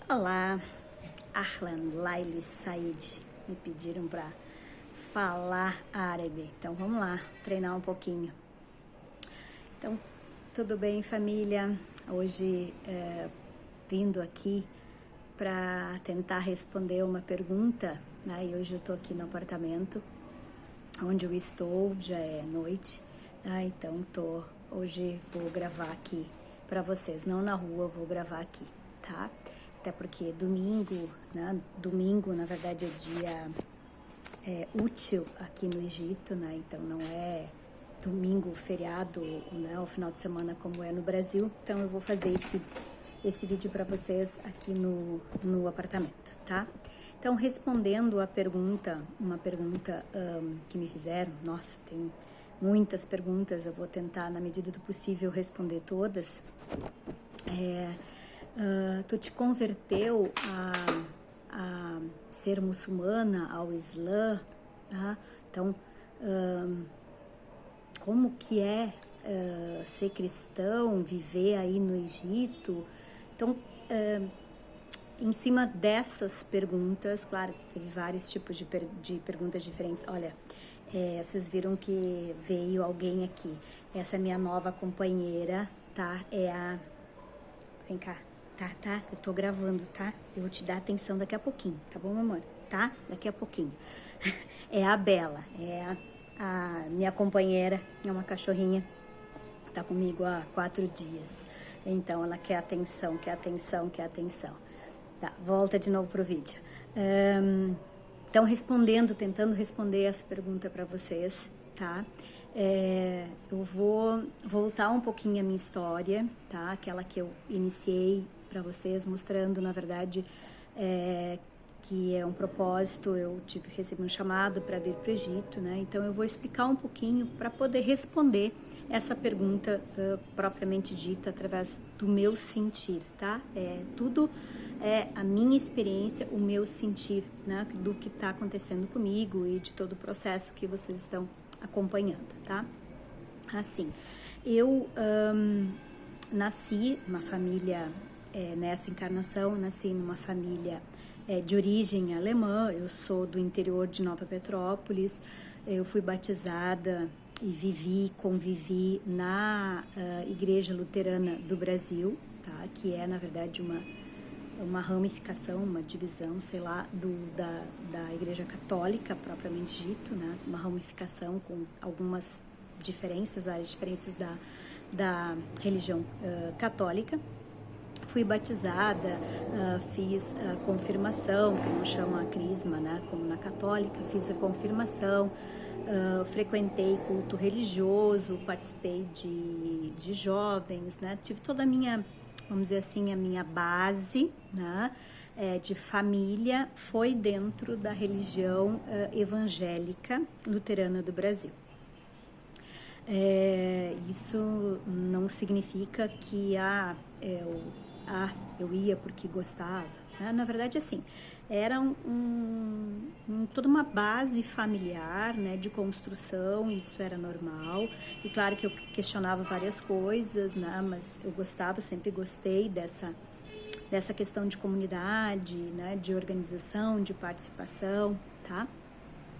Olá, Ahlan, Laili, Said, me pediram para falar árabe, então vamos lá, treinar um pouquinho. Então, tudo bem, família? Hoje vindo aqui para tentar responder uma pergunta, né? E hoje eu estou aqui no apartamento onde eu estou, já é noite, né? Então hoje vou gravar aqui para vocês, não na rua, vou gravar aqui, tá? Até porque domingo, né? Domingo, na verdade, é dia útil aqui no Egito, né? Então não é domingo, feriado, né? O final de semana como é no Brasil. Então eu vou fazer esse vídeo para vocês aqui no apartamento, tá? Então, respondendo a pergunta, uma pergunta que me fizeram, nossa, tem muitas perguntas, eu vou tentar, na medida do possível, responder todas. Tu te converteu a ser muçulmana, ao Islã, tá? Então, como que é ser cristão, viver aí no Egito? Então, em cima dessas perguntas, claro, teve vários tipos de perguntas diferentes. Olha, vocês viram que veio alguém aqui. Essa é minha nova companheira, tá? Vem cá, tá? Eu tô gravando, tá? Eu vou te dar atenção daqui a pouquinho, tá bom, amor? Tá? Daqui a pouquinho. É a Bela, é a minha companheira, é uma cachorrinha, tá comigo há 4 dias. Então, ela quer atenção, quer atenção, quer atenção. Tá, volta de novo pro vídeo. Então, tentando responder essa pergunta para vocês, tá? Eu vou voltar um pouquinho a minha história, tá? Aquela que eu iniciei para vocês, mostrando, na verdade, que é um propósito. Eu recebi um chamado para vir para o Egito, né? Então, eu vou explicar um pouquinho para poder responder essa pergunta propriamente dita através do meu sentir, tá? Tudo é a minha experiência, o meu sentir, né? Do que está acontecendo comigo e de todo o processo que vocês estão acompanhando, tá? Assim, eu nasci numa família, nessa encarnação, nasci numa família de origem alemã. Eu sou do interior de Nova Petrópolis. Eu fui batizada e convivi na Igreja Luterana do Brasil, tá? Que é, na verdade, uma ramificação, uma divisão, sei lá, da Igreja Católica, propriamente dito, né? Uma ramificação com algumas diferenças, as diferenças da religião católica. Fui batizada, fiz a confirmação, que não chama a crisma, né? Como na católica, fiz a confirmação, frequentei culto religioso, participei de jovens, né? Tive toda a minha, vamos dizer assim, a minha base, né, de família foi dentro da religião evangélica luterana do Brasil. Isso não significa que eu ia porque gostava, né? Na verdade, assim, era toda uma base familiar, né, de construção. Isso era normal, e claro que eu questionava várias coisas, né, mas eu gostava, sempre gostei dessa questão de comunidade, né, de organização, de participação, tá?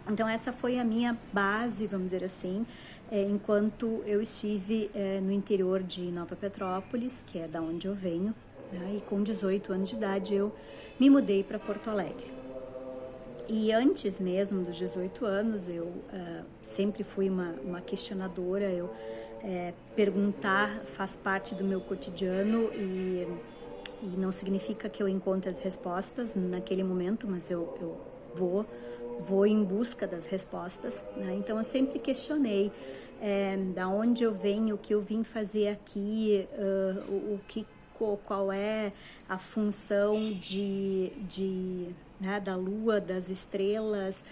Então essa foi a minha base, vamos dizer assim, enquanto eu estive no interior de Nova Petrópolis, que é da onde eu venho, né, e com 18 anos de idade eu me mudei para Porto Alegre. E antes mesmo dos 18 anos, eu sempre fui uma questionadora. Perguntar faz parte do meu cotidiano e não significa que eu encontre as respostas naquele momento, mas eu vou em busca das respostas, né? Então eu sempre questionei da onde eu venho, o que eu vim fazer aqui, qual é a função né, da lua, das estrelas,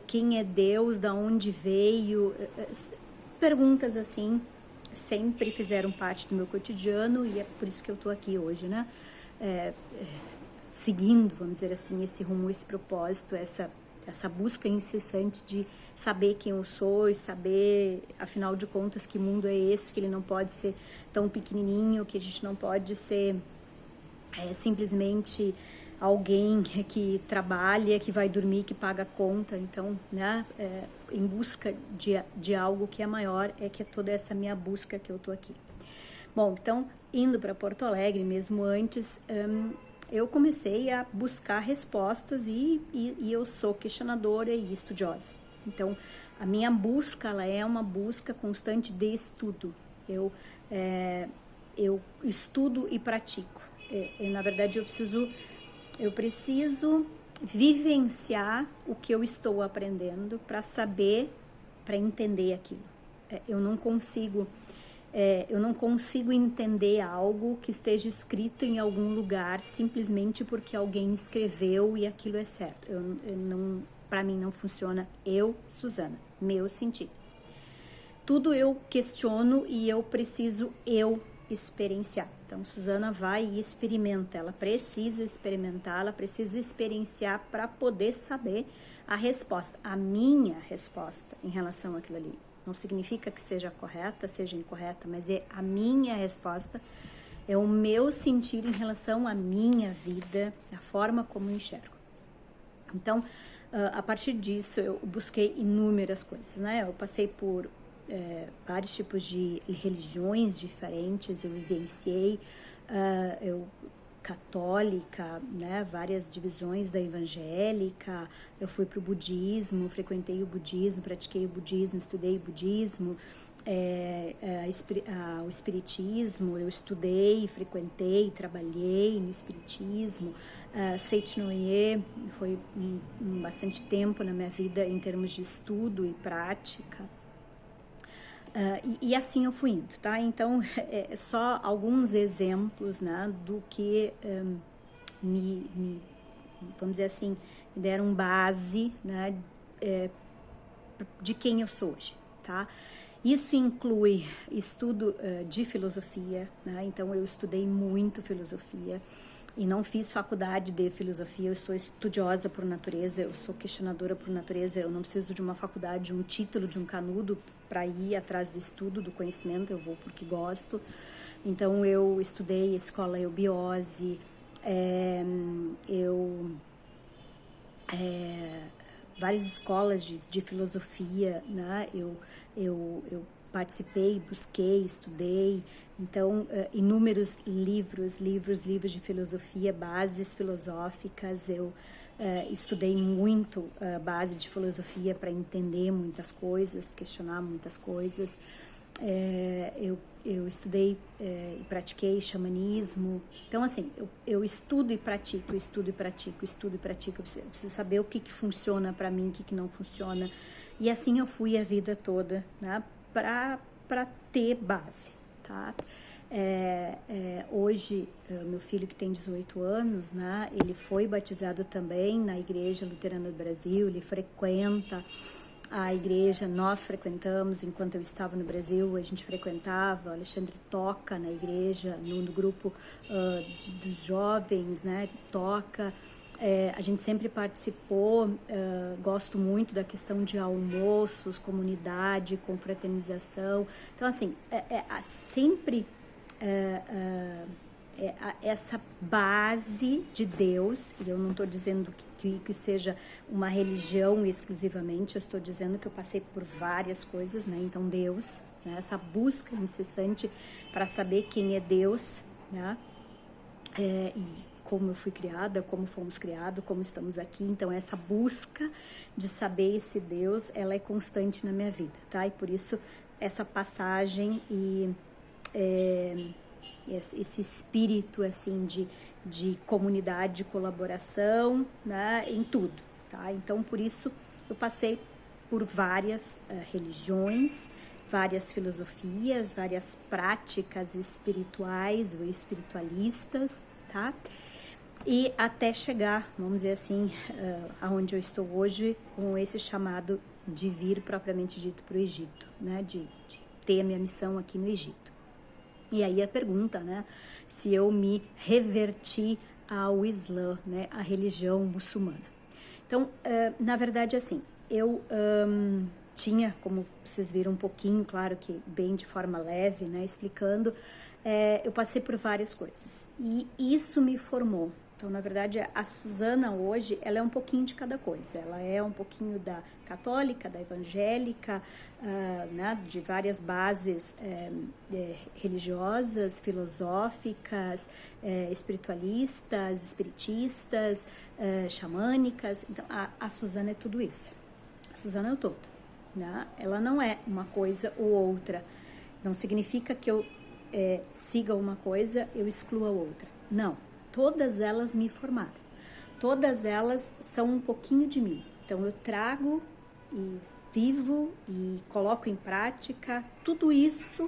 quem é Deus, da onde veio. Perguntas assim sempre fizeram parte do meu cotidiano, e é por isso que eu tô aqui hoje, né? Seguindo, vamos dizer assim, esse rumo, esse propósito, essa busca incessante de saber quem eu sou e saber, afinal de contas, que mundo é esse, que ele não pode ser tão pequenininho, que a gente não pode ser é simplesmente alguém que trabalha, que vai dormir, que paga a conta. Então, né, em busca de algo que é maior, é que é toda essa minha busca que eu tô aqui. Bom, então, indo para Porto Alegre, mesmo antes, eu comecei a buscar respostas e eu sou questionadora e estudiosa. Então, a minha busca, ela é uma busca constante de estudo. Eu estudo e pratico. Na verdade, eu preciso vivenciar o que eu estou aprendendo para saber, para entender aquilo. Eu não consigo entender algo que esteja escrito em algum lugar simplesmente porque alguém escreveu e aquilo é certo. Para mim não funciona. Suzana, meu sentido. Tudo eu questiono e eu preciso experienciar. Então, Suzana vai e experimenta. Ela precisa experimentar, ela precisa experienciar para poder saber a resposta, a minha resposta em relação àquilo ali. Não significa que seja correta, seja incorreta, mas é a minha resposta, é o meu sentir em relação à minha vida, a forma como eu enxergo. Então, a partir disso, eu busquei inúmeras coisas, né? Eu passei por vários tipos de religiões diferentes, eu vivenciei, católica, né, várias divisões da evangélica, eu fui para o budismo, frequentei o budismo, pratiquei o budismo, estudei o budismo, o espiritismo, eu estudei, frequentei, trabalhei no espiritismo, Seitinoye foi bastante tempo na minha vida em termos de estudo e prática. E assim eu fui indo, tá? Então, só alguns exemplos, né, do que vamos dizer assim, me deram base, né, de quem eu sou hoje, tá? Isso inclui estudo de filosofia, né? Então, eu estudei muito filosofia e não fiz faculdade de filosofia, eu sou estudiosa por natureza, eu sou questionadora por natureza, eu não preciso de uma faculdade, de um título, de um canudo para ir atrás do estudo, do conhecimento, eu vou porque gosto. Então, eu estudei escola eubiose, várias escolas de filosofia, né? Eu participei, busquei, estudei, então, inúmeros livros de filosofia, bases filosóficas, eu estudei muito base de filosofia para entender muitas coisas, questionar muitas coisas, eu estudei e pratiquei xamanismo. Então, assim, eu estudo e pratico, eu preciso saber o que funciona para mim, o que não funciona, e assim eu fui a vida toda, né, para ter base, tá? Hoje, meu filho que tem 18 anos, né, ele foi batizado também na Igreja Luterana do Brasil, ele frequenta a igreja, nós frequentamos, enquanto eu estava no Brasil, a gente frequentava, o Alexandre toca na igreja, no grupo dos jovens, né, toca, a gente sempre participou, gosto muito da questão de almoços, comunidade, confraternização, então assim, sempre essa base de Deus, e eu não estou dizendo que seja uma religião exclusivamente, eu estou dizendo que eu passei por várias coisas, né? Então Deus, né? Essa busca incessante para saber quem é Deus, né? E como eu fui criada, como fomos criados, como estamos aqui, então essa busca de saber esse Deus, ela é constante na minha vida, tá? E por isso essa passagem e esse espírito assim de comunidade, de colaboração, né, em tudo, tá? Então, por isso, eu passei por várias religiões, várias filosofias, várias práticas espirituais ou espiritualistas, tá? E até chegar, vamos dizer assim, aonde eu estou hoje, com esse chamado de vir propriamente dito para o Egito, né? De ter a minha missão aqui no Egito. E aí a pergunta, né, se eu me reverti ao Islã, né, a religião muçulmana. Então, na verdade, assim, eu tinha, como vocês viram um pouquinho, claro que bem de forma leve, né, explicando, eu passei por várias coisas e isso me formou. Então, na verdade, a Suzana hoje, ela é um pouquinho de cada coisa. Ela é um pouquinho da católica, da evangélica, né, de várias bases religiosas, filosóficas, espiritualistas, espiritistas, xamânicas. Então, a Suzana é tudo isso. A Suzana é o todo, né? Ela não é uma coisa ou outra. Não significa que eu siga uma coisa, eu exclua outra. Não. Todas elas me formaram. Todas elas são um pouquinho de mim. Então, eu trago e vivo e coloco em prática tudo isso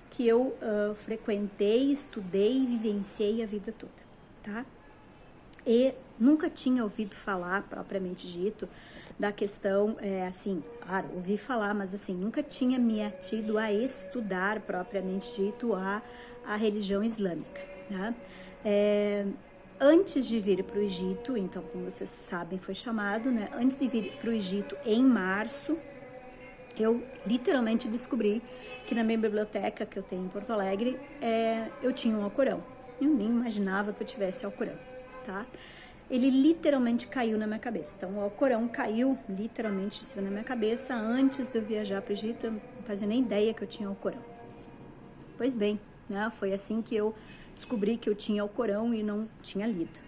que eu frequentei, estudei e vivenciei a vida toda, tá? E nunca tinha ouvido falar, propriamente dito, da questão, assim, claro, ouvi falar, mas assim, nunca tinha me atido a estudar, propriamente dito, a religião islâmica, né? Antes de vir para o Egito, então, como vocês sabem, foi chamado, né? Antes de vir para o Egito, em março, eu literalmente descobri que na minha biblioteca que eu tenho em Porto Alegre, eu tinha um Alcorão. Eu nem imaginava que eu tivesse Alcorão, tá? Ele literalmente caiu na minha cabeça. Então, o Alcorão caiu literalmente na minha cabeça antes de eu viajar para o Egito. Eu não fazia nem ideia que eu tinha Alcorão. Pois bem, né? Foi assim que eu descobri que eu tinha Alcorão e não tinha lido.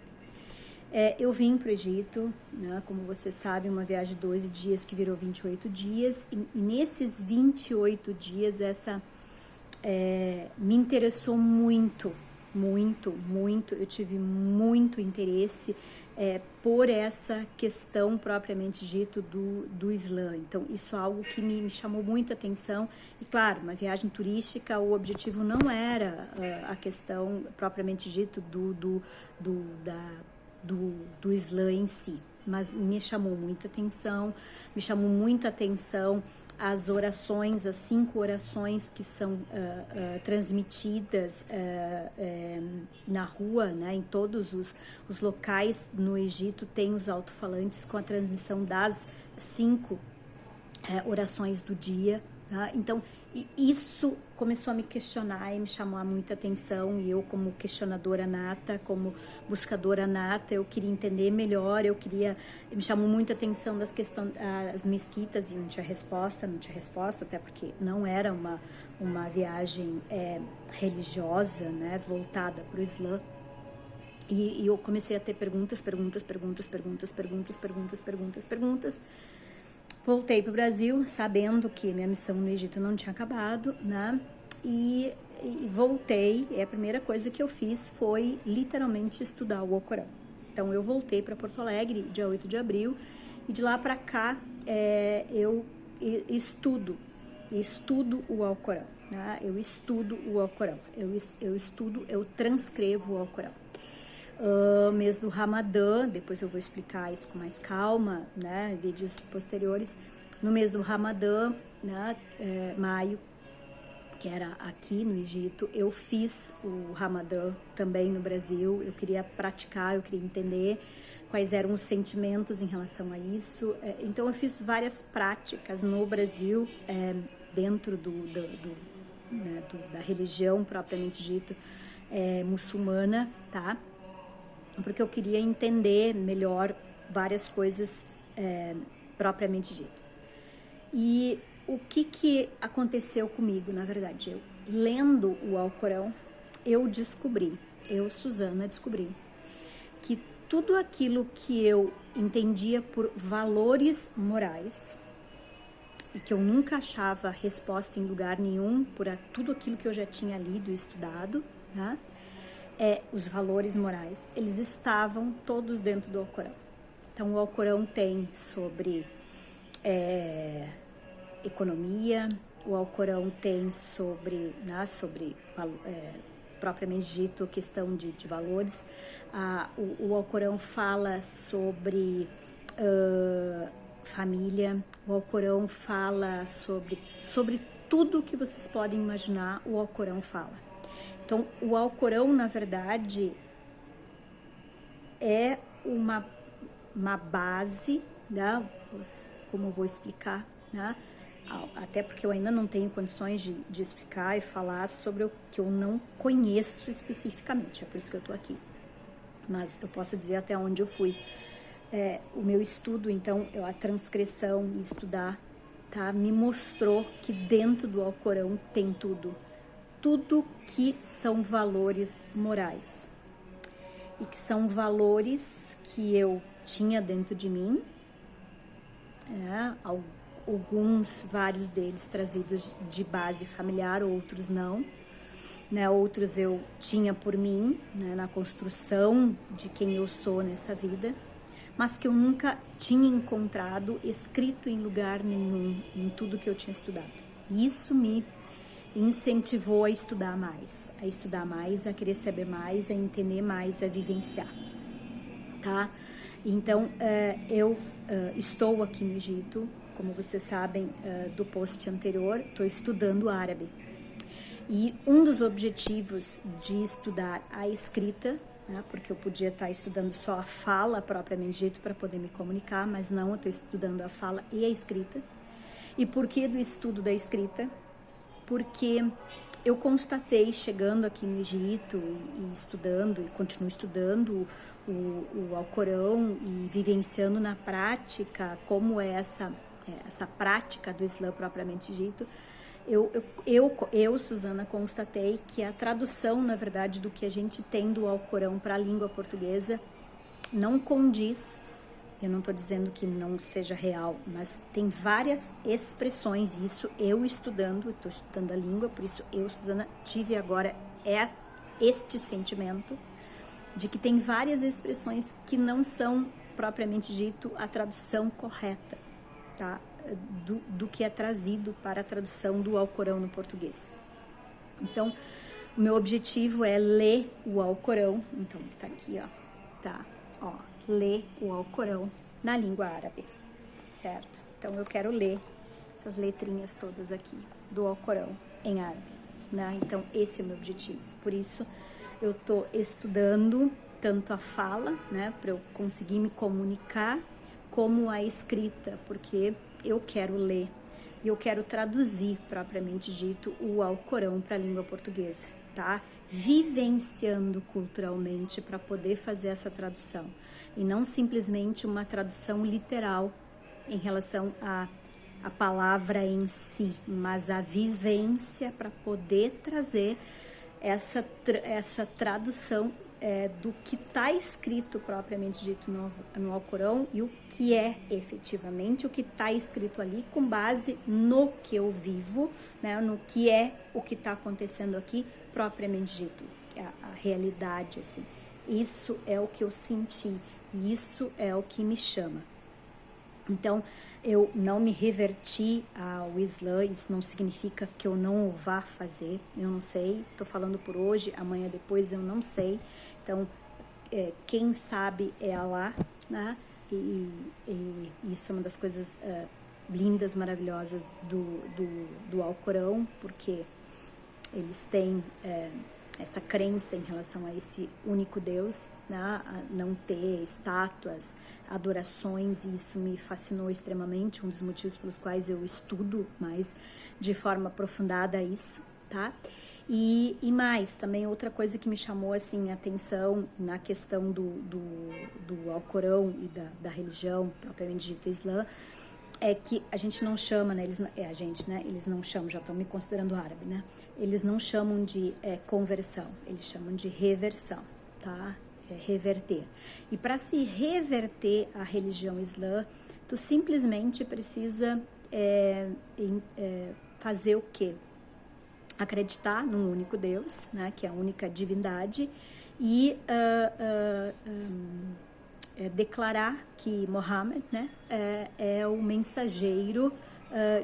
Eu vim para o Egito, né, como vocês sabem, uma viagem de 12 dias que virou 28 dias. E nesses 28 dias, me interessou muito, muito, muito. Eu tive muito interesse por essa questão propriamente dito do Islã. Então, isso é algo que me chamou muita atenção. E, claro, uma viagem turística, o objetivo não era a questão propriamente dito do Islã em si, mas me chamou muita atenção as orações, as 5 orações que são transmitidas na rua, né, em todos os locais no Egito tem os alto-falantes com a transmissão das 5 orações do dia, tá? Então, isso começou a me questionar e me chamou muita atenção, e eu, como questionadora nata, como buscadora nata, eu queria entender melhor, me chamou muita atenção das questões, as mesquitas, e não tinha resposta, até porque não era uma viagem religiosa, né, voltada para o Islã. E eu comecei a ter perguntas. Voltei para o Brasil, sabendo que minha missão no Egito não tinha acabado, né? E voltei, e a primeira coisa que eu fiz foi literalmente estudar o Alcorão. Então, eu voltei para Porto Alegre, dia 8 de abril, e de lá para cá eu estudo o Alcorão, né? Eu estudo o Alcorão, eu transcrevo o Alcorão. Mês do Ramadã, depois eu vou explicar isso com mais calma, né, em vídeos posteriores. No mês do Ramadã, né, maio, que era aqui no Egito, eu fiz o Ramadã também no Brasil. Eu queria praticar, eu queria entender quais eram os sentimentos em relação a isso. Então eu fiz várias práticas no Brasil, dentro da religião propriamente dito muçulmana, tá? Porque eu queria entender melhor várias coisas propriamente dito. E o que aconteceu comigo, na verdade? Eu, lendo o Alcorão, eu, Suzana, descobri que tudo aquilo que eu entendia por valores morais, e que eu nunca achava resposta em lugar nenhum por tudo aquilo que eu já tinha lido e estudado, né? Os valores morais, eles estavam todos dentro do Alcorão. Então, o Alcorão tem sobre economia, o Alcorão tem sobre propriamente dito, questão de valores. O Alcorão fala sobre família, o Alcorão fala sobre tudo que vocês podem imaginar, o Alcorão fala. Então, o Alcorão, na verdade, é uma base, né, como eu vou explicar, né, até porque eu ainda não tenho condições de explicar e falar sobre o que eu não conheço especificamente, é por isso que eu tô aqui. Mas eu posso dizer até onde eu fui. O meu estudo, então, a transcrição e estudar, tá, me mostrou que dentro do Alcorão tem tudo que são valores morais e que são valores que eu tinha dentro de mim, vários deles trazidos de base familiar, outros não, né? Outros eu tinha por mim, né, na construção de quem eu sou nessa vida, mas que eu nunca tinha encontrado escrito em lugar nenhum, em tudo que eu tinha estudado. Isso me incentivou a estudar mais, a querer saber mais, a entender mais, a vivenciar, tá? Então, eu estou aqui no Egito, como vocês sabem do post anterior, estou estudando árabe. E um dos objetivos de estudar a escrita, né, porque eu podia estar estudando só a fala propriamente dito para poder me comunicar, mas não, eu estou estudando a fala e a escrita. E por que do estudo da escrita? Porque eu constatei, chegando aqui no Egito e estudando, e continuo estudando o Alcorão e vivenciando na prática como é essa prática do Islã propriamente dito, eu, Suzana, constatei que a tradução, na verdade, do que a gente tem do Alcorão para a língua portuguesa não condiz. Eu não estou dizendo que não seja real, mas tem várias expressões, isso eu estudando, estou estudando a língua, por isso eu, Suzana, tive agora este sentimento de que tem várias expressões que não são, propriamente dito, a tradução correta, tá? Do que é trazido para a tradução do Alcorão no português. Então, o meu objetivo é ler o Alcorão, então tá aqui, ó, tá, ó, ler o Alcorão na língua árabe, certo? Então eu quero ler essas letrinhas todas aqui do Alcorão em árabe, né? Então esse é o meu objetivo. Por isso eu tô estudando tanto a fala, né, para eu conseguir me comunicar, como a escrita, porque eu quero ler e eu quero traduzir, propriamente dito, o Alcorão para a língua portuguesa, tá? Vivenciando culturalmente para poder fazer essa tradução. E não simplesmente uma tradução literal em relação à palavra em si, mas a vivência para poder trazer essa tradução do que está escrito propriamente dito no Alcorão e o que é efetivamente o que está escrito ali com base no que eu vivo, né, no que é o que está acontecendo aqui propriamente dito, a realidade, assim. Isso é o que eu senti, isso é o que me chama. Então, eu não me reverti ao Islã, isso não significa que eu não o vá fazer, eu não sei, estou falando por hoje, amanhã depois eu não sei. Então, quem sabe é Allah, né? E isso é uma das coisas lindas, maravilhosas do Alcorão, porque eles têm essa crença em relação a esse único Deus, né? A não ter estátuas, adorações, e isso me fascinou extremamente, um dos motivos pelos quais eu estudo mais de forma aprofundada isso, tá? E mais, também outra coisa que me chamou assim a atenção na questão do Alcorão e da religião, propriamente dito Islã, é que a gente não chama, né, eles não chamam, já estão me considerando árabe, né? Eles não chamam de conversão, eles chamam de reversão, tá? Reverter. E para se reverter a religião islã, tu simplesmente precisa fazer o quê? Acreditar num único Deus, né, que é a única divindade, e declarar que Muhammad, né, é o mensageiro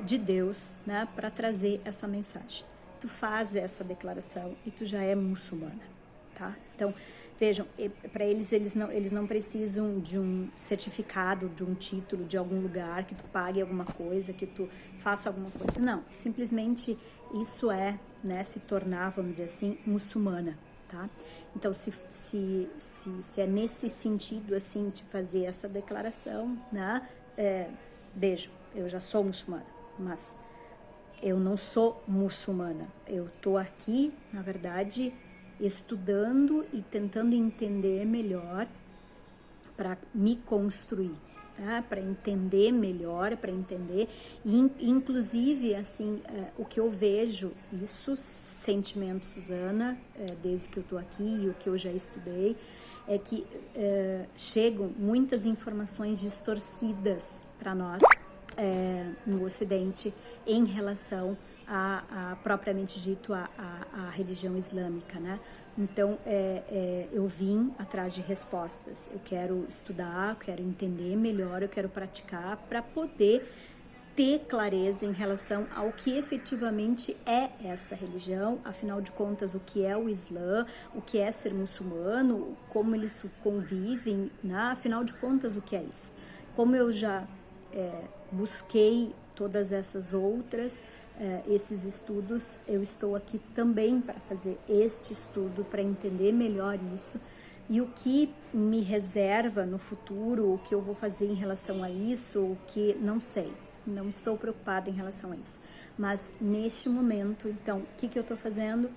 de Deus, né, para trazer essa mensagem. Tu faz essa declaração e tu já é muçulmana, tá? Então, vejam, para eles não precisam de um certificado, de um título, de algum lugar, que tu pague alguma coisa, que tu faça alguma coisa. Não, simplesmente isso né, se tornar, vamos dizer assim, muçulmana, tá? Então, se é nesse sentido, assim, de fazer essa declaração, né, vejam, eu já sou muçulmana, mas eu não sou muçulmana. Eu tô aqui, na verdade, estudando e tentando entender melhor para me construir, tá? Para entender melhor, para entender, inclusive, assim, o que eu vejo, isso, sentimento, Suzana, desde que eu tô aqui e o que eu já estudei, é que chegam muitas informações distorcidas para nós no Ocidente em relação a propriamente dito a religião islâmica, né? Então eu vim atrás de respostas. Eu quero estudar, eu quero entender melhor, eu quero praticar para poder ter clareza em relação ao que efetivamente é essa religião, afinal de contas, o que é o Islã, o que é ser muçulmano, como eles convivem, né? Afinal de contas, o que é isso? Como eu já busquei todas essas outras, esses estudos, eu estou aqui também para fazer este estudo, para entender melhor isso, e o que me reserva no futuro, o que eu vou fazer em relação a isso, o que não sei. Não estou preocupada em relação a isso. Mas neste momento, então, o que eu estou fazendo?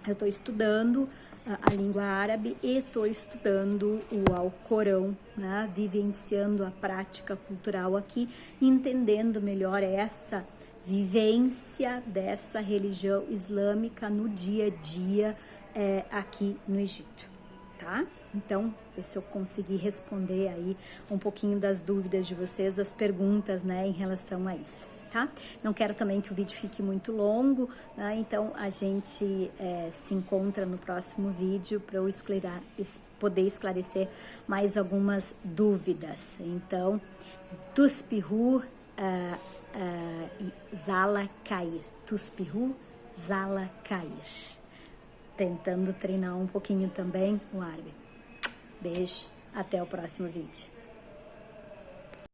Eu estou estudando a língua árabe e estou estudando o Alcorão, né? Vivenciando a prática cultural aqui, entendendo melhor essa vivência dessa religião islâmica no dia a dia aqui no Egito, tá? Então, ver se eu consegui responder aí um pouquinho das dúvidas de vocês, das perguntas, né, em relação a isso, tá? Não quero também que o vídeo fique muito longo, né? Então a gente se encontra no próximo vídeo para eu poder esclarecer mais algumas dúvidas. Então, Tuspihu Zala Cair. Tuspihu Zala Cair. Tentando treinar um pouquinho também o árabe. Beijo, até o próximo vídeo.